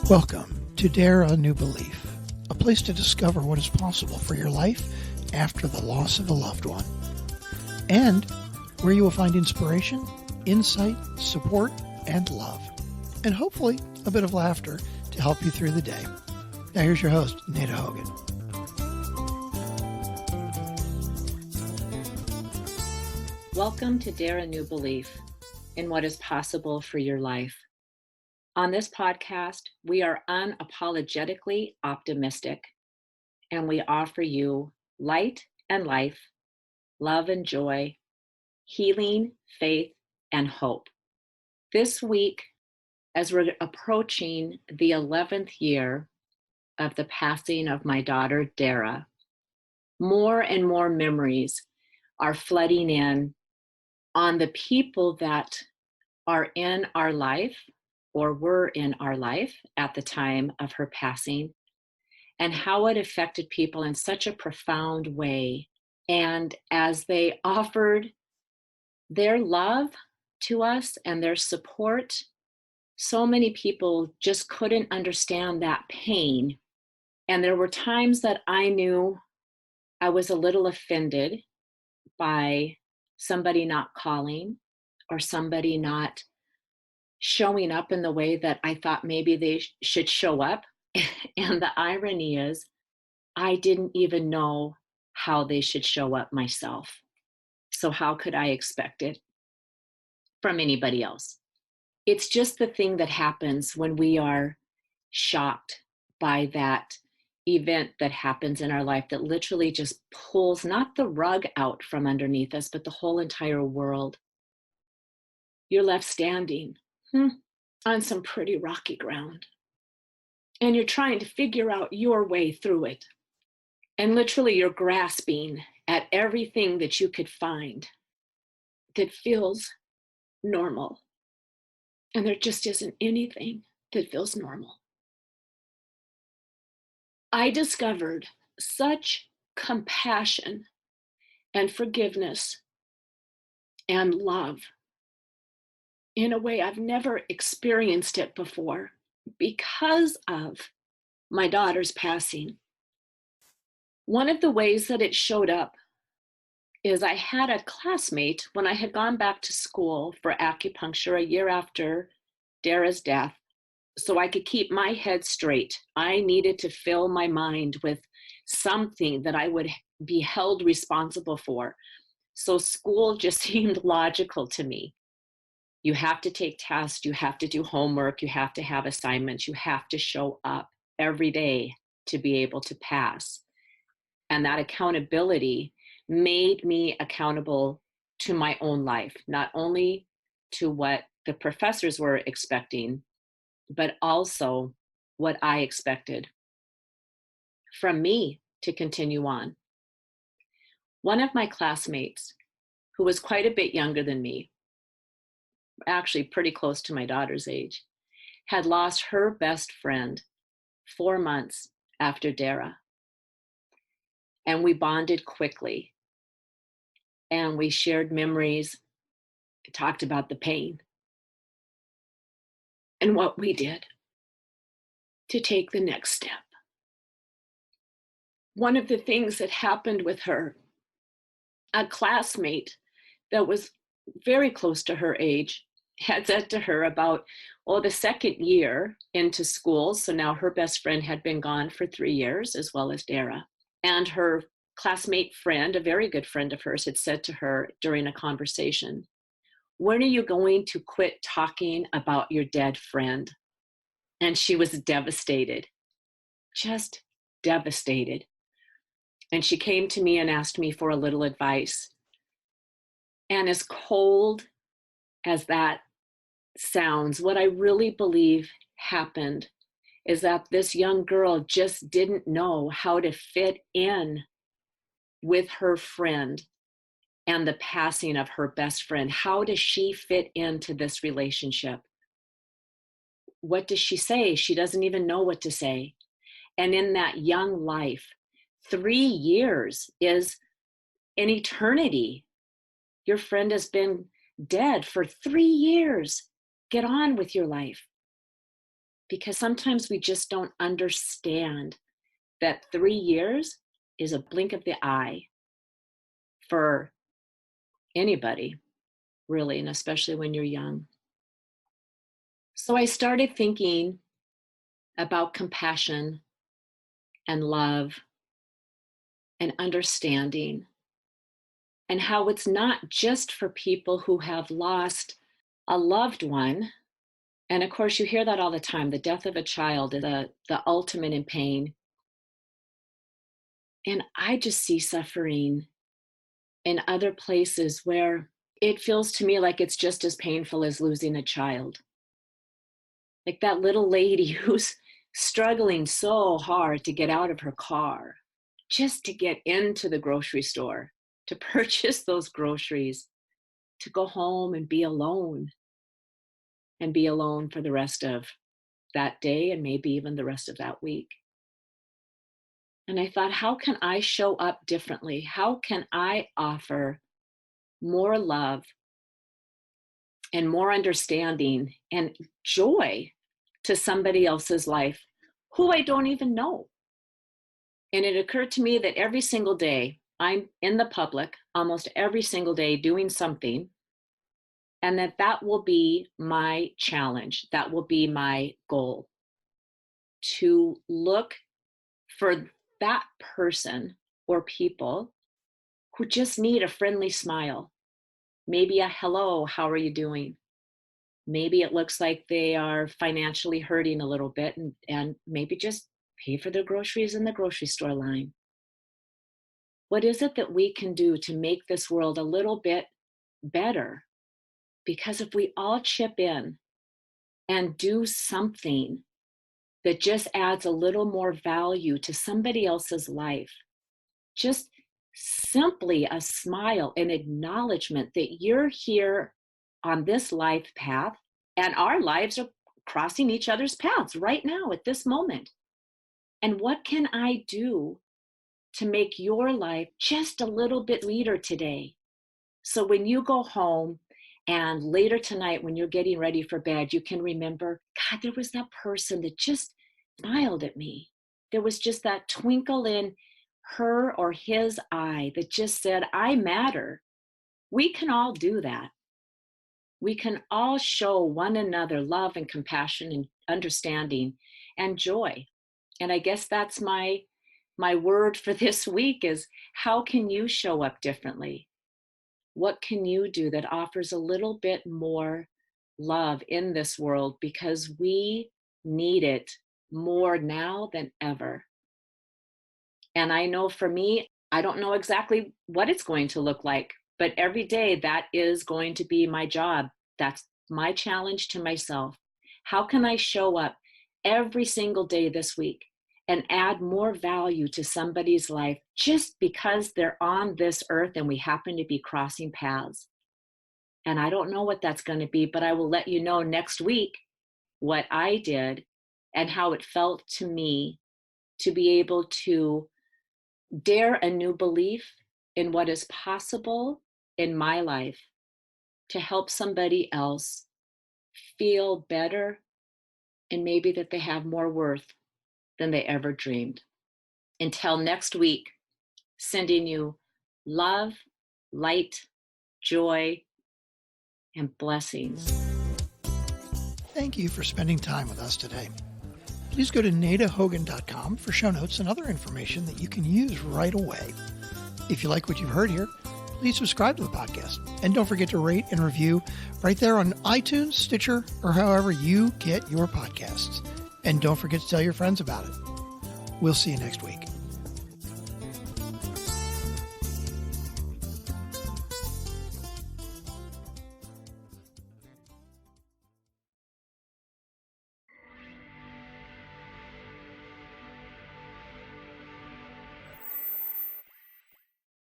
Welcome to Dare a New Belief, a place to discover what is possible for your life after the loss of a loved one, and where you will find inspiration, insight, support, and love, and hopefully a bit of laughter to help you through the day. Now here's your host, Hogan. Welcome to Dare a New Belief in what is possible for your life. On this podcast, we are unapologetically optimistic, and we offer you light and life, love and joy, healing, faith, and hope. This week, as we're approaching the 11th year of the passing of my daughter, Dara, more and more memories are flooding in on the people that are in our life or were in our life at the time of her passing, and how it affected people in such a profound way. And as they offered their love to us and their support, so many people just couldn't understand that pain. And there were times that I knew I was a little offended by somebody not calling or somebody not showing up in the way that I thought maybe they should show up. And the irony is, I didn't even know how they should show up myself. So how could I expect it from anybody else? It's just the thing that happens when we are shocked by that event that happens in our life that literally just pulls not the rug out from underneath us, but the whole entire world. You're left standing on some pretty rocky ground. And you're trying to figure out your way through it. And literally you're grasping at everything that you could find that feels normal. And there just isn't anything that feels normal. I discovered such compassion and forgiveness and love in a way I've never experienced it before because of my daughter's passing. One of the ways that it showed up is I had a classmate when I had gone back to school for acupuncture a year after Dara's death, so I could keep my head straight. I needed to fill my mind with something that I would be held responsible for. So school just seemed logical to me. You have to take tests, you have to do homework, you have to have assignments, you have to show up every day to be able to pass. And that accountability made me accountable to my own life, not only to what the professors were expecting, but also what I expected from me to continue on. One of my classmates, who was quite a bit younger than me, actually pretty close to my daughter's age, had lost her best friend 4 months after Dara. And we bonded quickly. And we shared memories, talked about the pain, and what we did to take the next step. One of the things that happened with her, a classmate that was very close to her age had said to her about, the second year into school, so now her best friend had been gone for 3 years, as well as Dara. And her classmate friend, a very good friend of hers, had said to her during a conversation, "When are you going to quit talking about your dead friend?" And she was devastated, just devastated. And she came to me and asked me for a little advice. And as cold as that sounds, what I really believe happened is that this young girl just didn't know how to fit in with her friend and the passing of her best friend. How does she fit into this relationship? What does she say? She doesn't even know what to say. And in that young life, 3 years is an eternity. Your friend has been dead for 3 years. Get on with your life. because sometimes we just don't understand that 3 years is a blink of the eye for anybody, really, and especially when you're young. So I started thinking about compassion and love and understanding, and how it's not just for people who have lost a loved one. And of course, you hear that all the time. The death of a child is the ultimate in pain. And I just see suffering in other places where it feels to me like it's just as painful as losing a child. Like that little lady who's struggling so hard to get out of her car just to get into the grocery store, to purchase those groceries, to go home and be alone for the rest of that day and maybe even the rest of that week. And I thought, how can I show up differently? How can I offer more love and more understanding and joy to somebody else's life who I don't even know? And it occurred to me that every single day I'm in the public, almost every single day doing something, and that will be my challenge. That will be my goal, to look for that person or people who just need a friendly smile. Maybe a hello, how are you doing? Maybe it looks like they are financially hurting a little bit, and maybe just pay for their groceries in the grocery store line. What is it that we can do to make this world a little bit better? Because if we all chip in and do something that just adds a little more value to somebody else's life, just simply a smile, an acknowledgement that you're here on this life path, and our lives are crossing each other's paths right now at this moment. And what can I do to make your life just a little bit sweeter today? So when you go home and later tonight, when you're getting ready for bed, you can remember, God, there was that person that just smiled at me. There was just that twinkle in her or his eye that just said, I matter. We can all do that. We can all show one another love and compassion and understanding and joy. And I guess that's my word for this week is, how can you show up differently? What can you do that offers a little bit more love in this world? Because we need it more now than ever. And I know for me, I don't know exactly what it's going to look like, but every day that is going to be my job. That's my challenge to myself. How can I show up every single day this week and add more value to somebody's life just because they're on this earth and we happen to be crossing paths? And I don't know what that's going to be, but I will let you know next week what I did and how it felt to me to be able to dare a new belief in what is possible in my life to help somebody else feel better, and maybe that they have more worth than they ever dreamed. Until next week, sending you love, light, joy, and blessings. Thank you for spending time with us today. Please go to nadahogan.com for show notes and other information that you can use right away. If you like what you've heard here, please subscribe to the podcast. And don't forget to rate and review right there on iTunes, Stitcher, or however you get your podcasts. And don't forget to tell your friends about it. We'll see you next week.